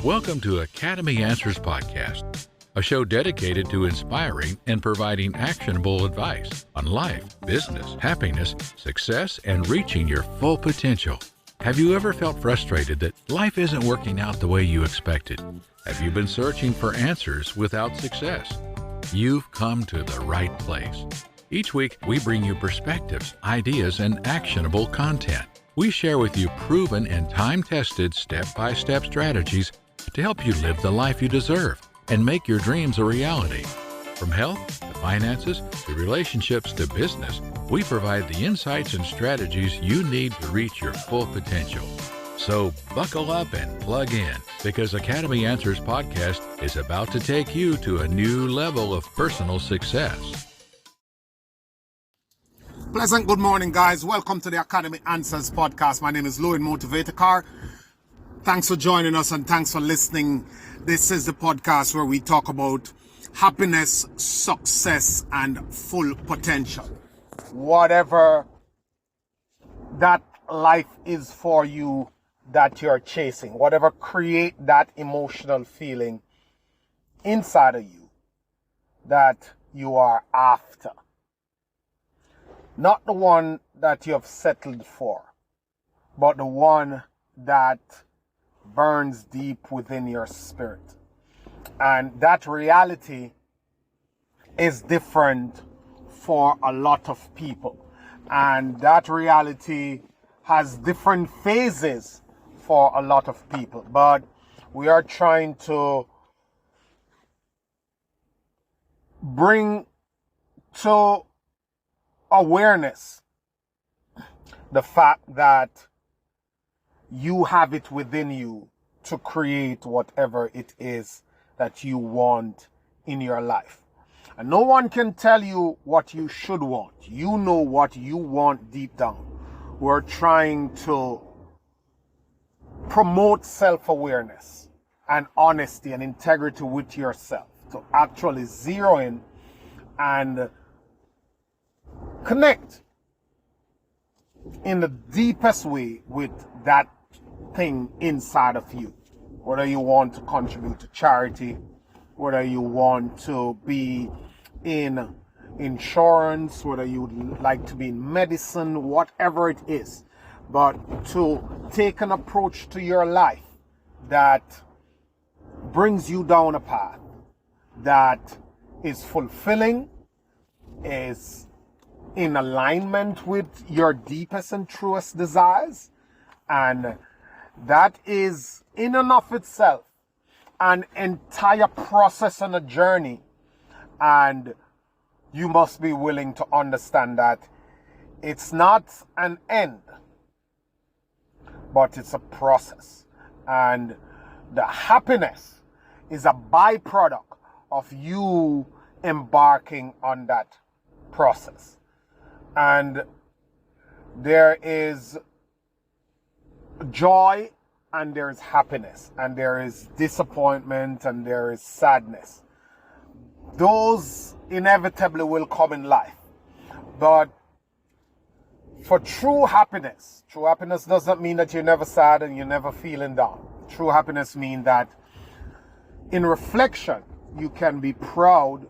Welcome to Academy Answers Podcast, a show dedicated to inspiring and providing actionable advice on life, business, happiness, success, and reaching your full potential. Have you ever felt frustrated that life isn't working out the way you expected? Have you been searching for answers without success? You've come to the right place. Each week, we bring you perspectives, ideas, and actionable content. We share with you proven and time-tested step-by-step strategies to help you live the life you deserve and make your dreams a reality. From health to finances to relationships to business, we provide the insights and strategies you need to reach your full potential. So buckle up and plug in, because Academy Answers Podcast is about to take you to a new level of personal success. Pleasant good morning, guys. Welcome to the Academy Answers Podcast. My name is Louis Motivator Car. Thanks for joining us and thanks for listening. This is the podcast where we talk about happiness, success, and full potential. Whatever that life is for you that you're chasing, whatever create that emotional feeling inside of you that you are after. Not the one that you have settled for, but the one that burns deep within your spirit. And that reality is different for a lot of people. And that reality has different phases for a lot of people. But we are trying to bring to awareness the fact that you have it within you to create whatever it is that you want in your life. And no one can tell you what you should want. You know what you want deep down. We're trying to promote self-awareness and honesty and integrity with yourself, to actually zero in and connect in the deepest way with that thing inside of you. Whether you want to contribute to charity, whether you want to be in insurance, whether you would like to be in medicine, whatever it is. But to take an approach to your life that brings you down a path that is fulfilling, is in alignment with your deepest and truest desires, and that is in and of itself an entire process and a journey. And you must be willing to understand that it's not an end, but it's a process. And the happiness is a byproduct of you embarking on that process. And there is joy, and there is happiness, and there is disappointment, and there is sadness. Those inevitably will come in life. But for true happiness doesn't mean that you're never sad and you're never feeling down. True happiness means that in reflection, you can be proud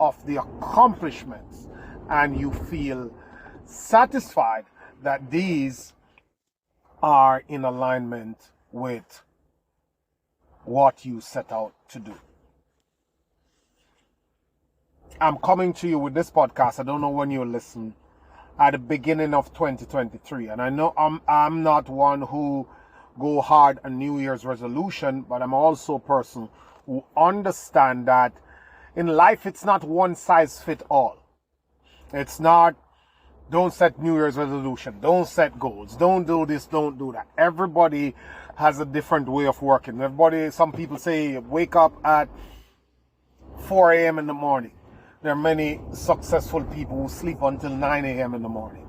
of the accomplishments and you feel satisfied that these are in alignment with what you set out to do. I'm coming to you with this podcast. I don't know when you'll listen, at the beginning of 2023. And I know I'm not one who go hard on New Year's resolution, but I'm also a person who understand that in life it's not one size fit all. It's not, don't set New Year's resolution, don't set goals, don't do this, don't do that. Everybody has a different way of working. Some people say wake up at 4 a.m. in the morning. There are many successful people who sleep until 9 a.m. in the morning.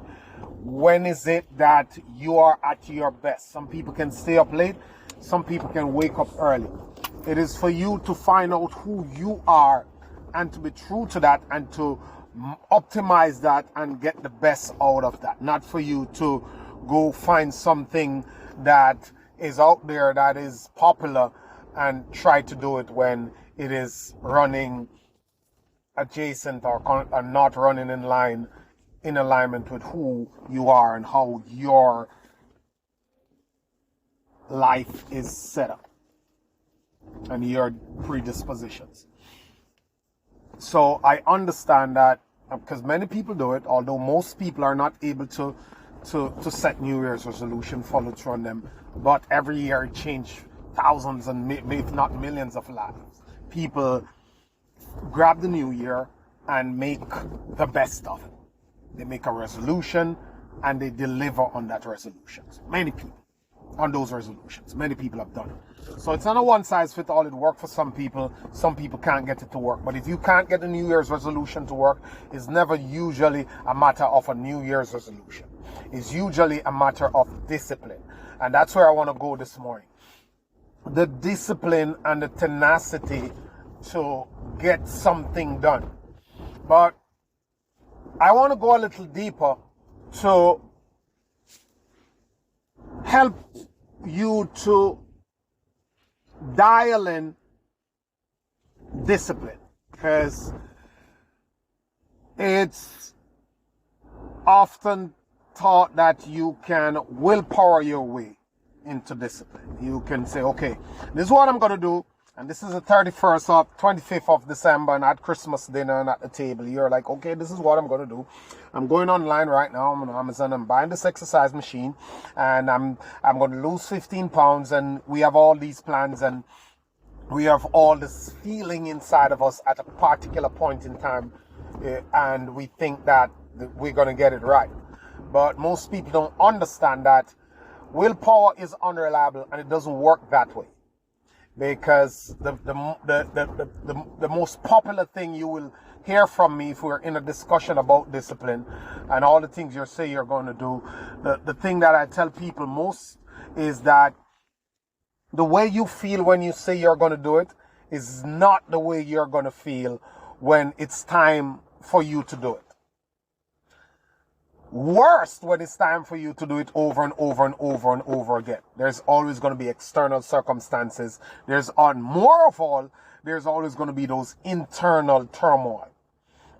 When is it that you are at your best? Some people can stay up late, some people can wake up early. It is for you to find out who you are and to be true to that and to optimize that and get the best out of that. Not for you to go find something that is out there that is popular and try to do it when it is running adjacent or not running in alignment with who you are and how your life is set up and your predispositions. So I understand that, because many people do it, although most people are not able to set New Year's resolution, follow through on them. But every year it change thousands and if not millions of lives. People grab the new year and make the best of it. They make a resolution and they deliver on that resolution. Many people on those resolutions. Many people have done it. So it's not a one size fits all. It worked for some people. Some people can't get it to work. But if you can't get a New Year's resolution to work, it's never usually a matter of a New Year's resolution. It's usually a matter of discipline. And that's where I want to go this morning. The discipline and the tenacity to get something done. But I want to go a little deeper to help you to dial in discipline, because it's often thought that you can willpower your way into discipline. You can say, okay, this is what I'm going to do. And this is the 25th of December, and at Christmas dinner and at the table, you're like, okay, this is what I'm going to do. I'm going online right now. I'm on Amazon. I'm buying this exercise machine, and I'm going to lose 15 pounds. And we have all these plans, and we have all this feeling inside of us at a particular point in time, and we think that we're going to get it right. But most people don't understand that willpower is unreliable, and it doesn't work that way. Because the most popular thing you will hear from me if we're in a discussion about discipline and all the things you say you're going to do, the thing that I tell people most is that the way you feel when you say you're going to do it is not the way you're going to feel when it's time for you to do it. Worst when it's time for you to do it over and over and over and over again. There's always going to be external circumstances. More of all, there's always going to be those internal turmoil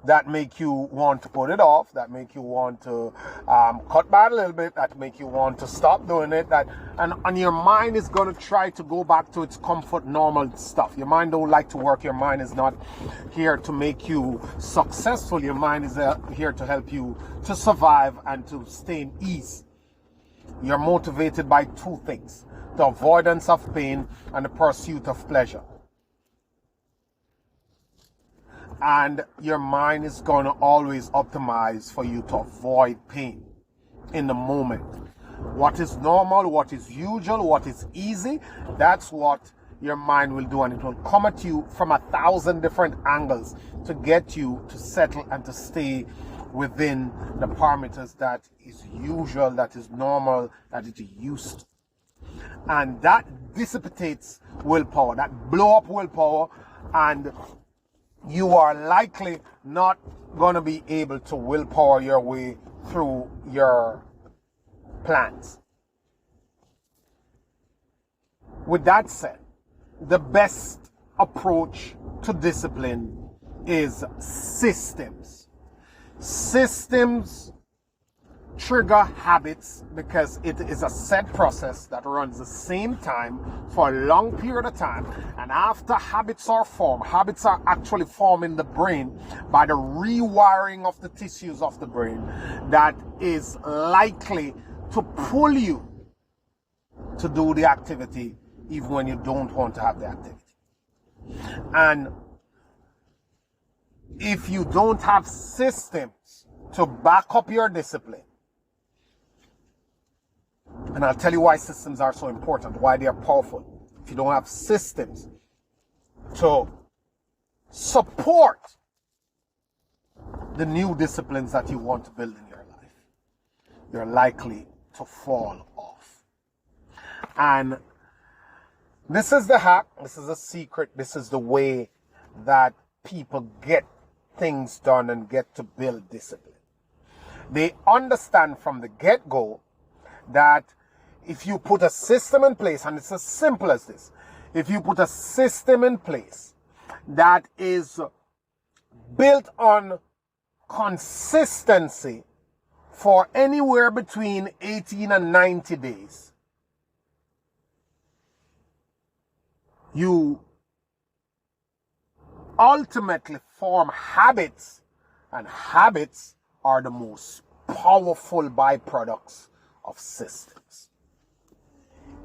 that make you want to put it off, that make you want to cut back a little bit, that make you want to stop doing it, and your mind is going to try to go back to its comfort, normal stuff. Your mind don't like to work. Your mind is not here to make you successful. Your mind is here to help you to survive and to stay in ease. You're motivated by two things: the avoidance of pain and the pursuit of pleasure. And your mind is going to always optimize for you to avoid pain in the moment. What is normal, what is usual, what is easy, that's what your mind will do. And it will come at you from 1,000 different angles to get you to settle and to stay within the parameters that is usual, that is normal, that it is used to. And that dissipates willpower, that blow up willpower, and you are likely not going to be able to willpower your way through your plans. With that said, the best approach to discipline is systems. Systems trigger habits because it is a set process that runs the same time for a long period of time. And after habits are actually formed in the brain by the rewiring of the tissues of the brain that is likely to pull you to do the activity even when you don't want to have the activity. And if you don't have systems to back up your discipline, and I'll tell you why systems are so important, why they are powerful. If you don't have systems to support the new disciplines that you want to build in your life, you're likely to fall off. And this is the hack, this is the secret, this is the way that people get things done and get to build discipline. They understand from the get-go that if you put a system in place, and it's as simple as this, if you put a system in place that is built on consistency for anywhere between 18 and 90 days, you ultimately form habits, and habits are the most powerful byproducts of systems.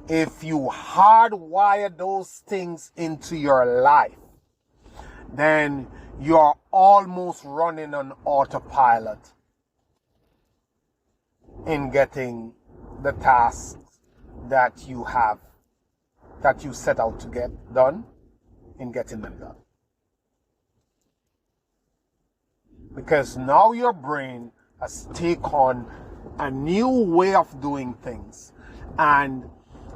If you hardwire those things into your life, then you're almost running on autopilot in getting the tasks that you set out to get done, in getting them done. Because now your brain has taken on a new way of doing things, and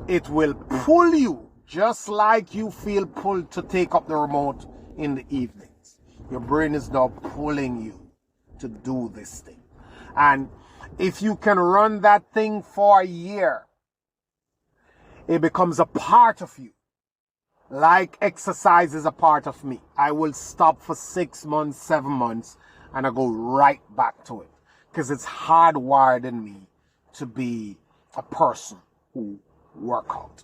it will pull you just like you feel pulled to take up the remote in the evenings. Your brain is now pulling you to do this thing. And if you can run that thing for a year, it becomes a part of you. Like exercise is a part of me. I will stop for 6 months, 7 months, and I go right back to it. Because it's hardwired in me to be a person who work out.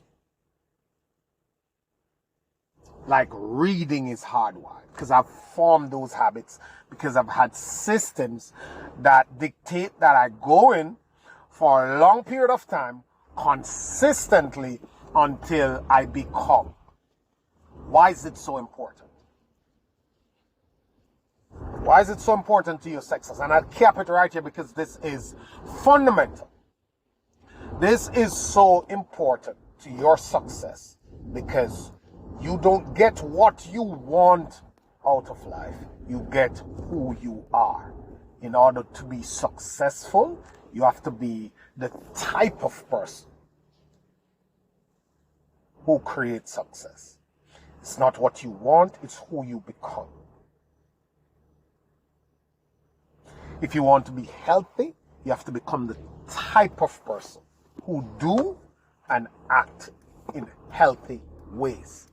Like reading is hardwired, because I've formed those habits, because I've had systems that dictate that I go in for a long period of time, consistently, until I become. Why is it so important? Why is it so important to your success? And I'll cap it right here because this is fundamental. This is so important to your success because you don't get what you want out of life. You get who you are. In order to be successful, you have to be the type of person who creates success. It's not what you want, it's who you become. If you want to be healthy, you have to become the type of person who do and act in healthy ways.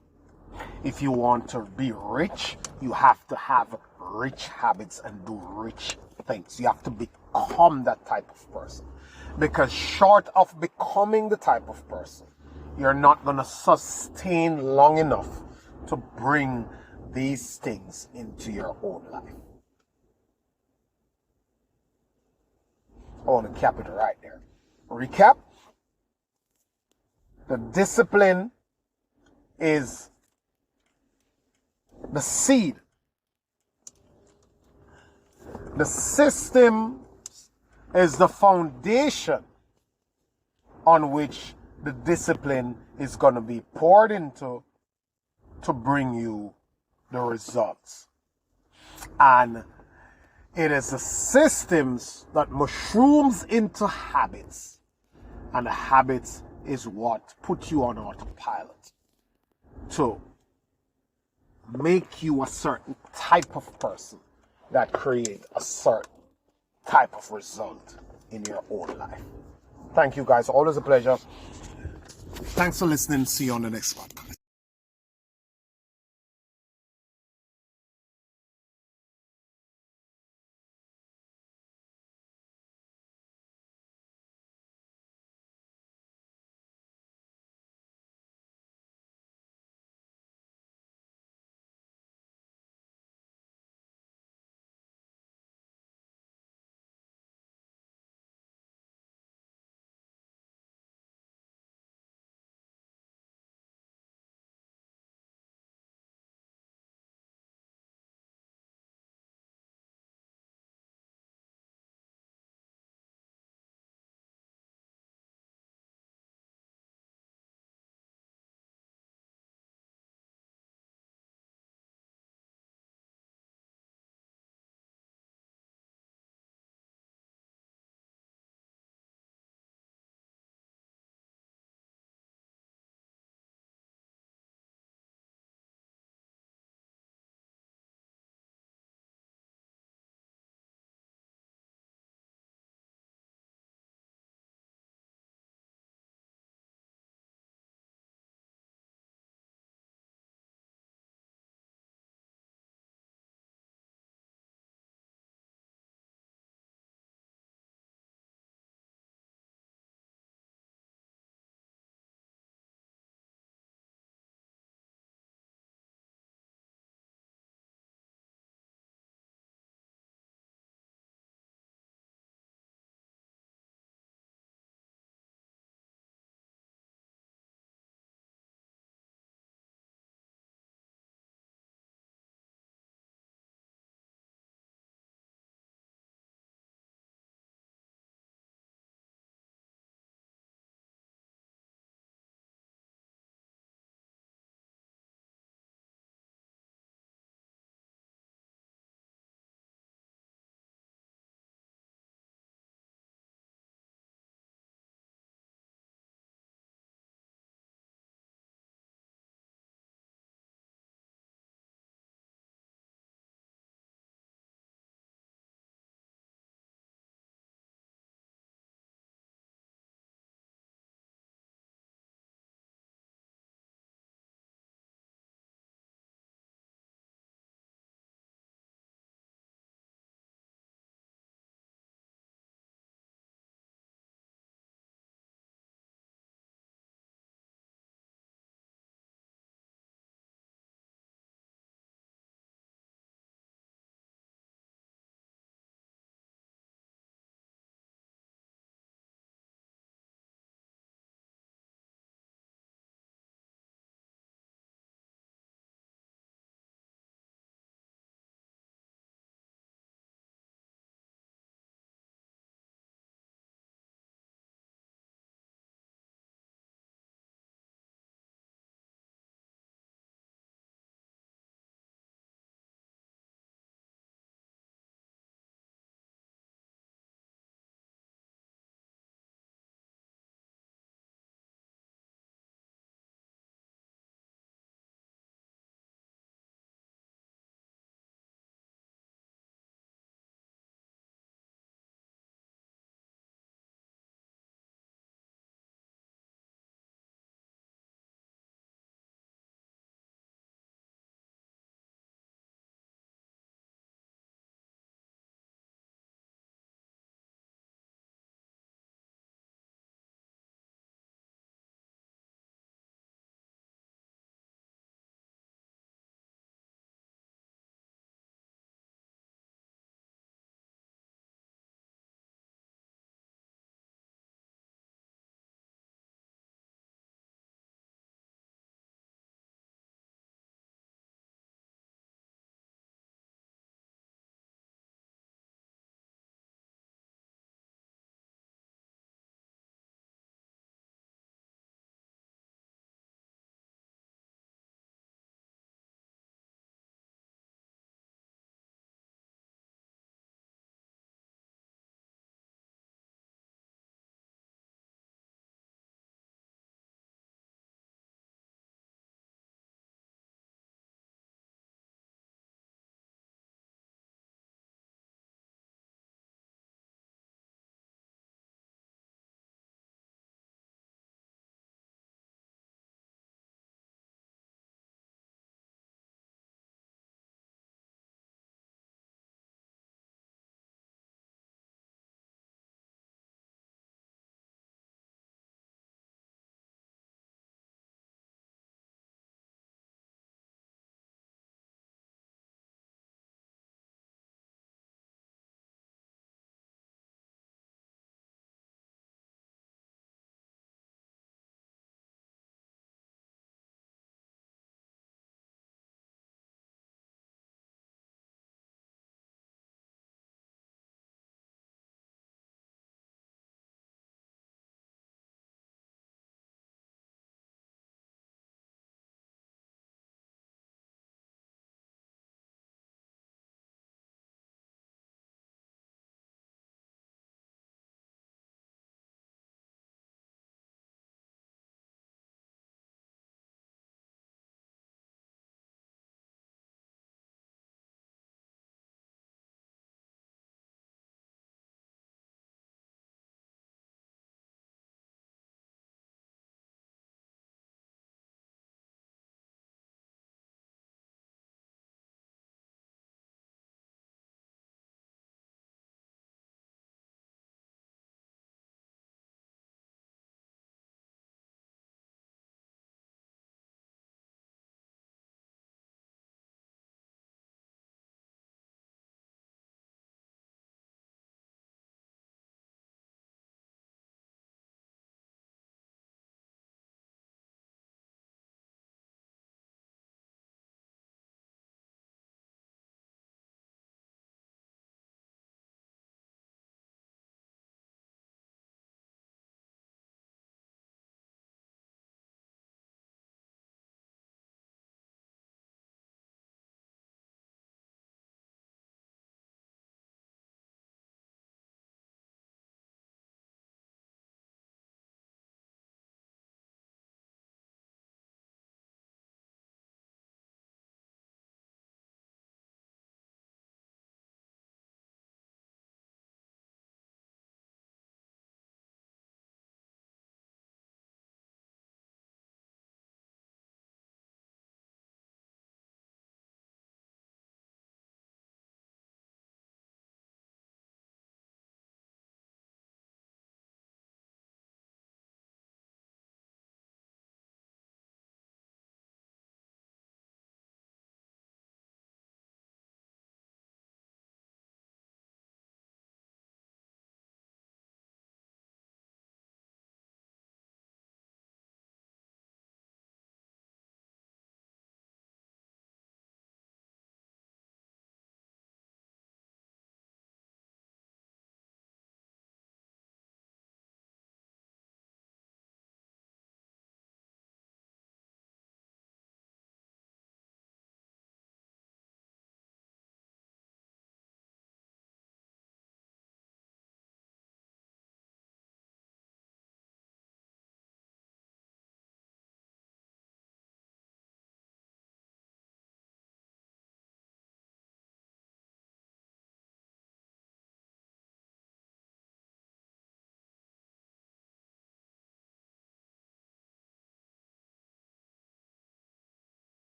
If you want to be rich, you have to have rich habits and do rich things. You have to become that type of person. Because short of becoming the type of person, you're not going to sustain long enough to bring these things into your own life. I want to cap it right there. Recap. The discipline is the seed. The system is the foundation on which the discipline is going to be poured into to bring you the results. And it is the systems that mushrooms into habits. And the habits is what put you on autopilot to make you a certain type of person that create a certain type of result in your own life. Thank you guys. Always a pleasure. Thanks for listening. See you on the next podcast.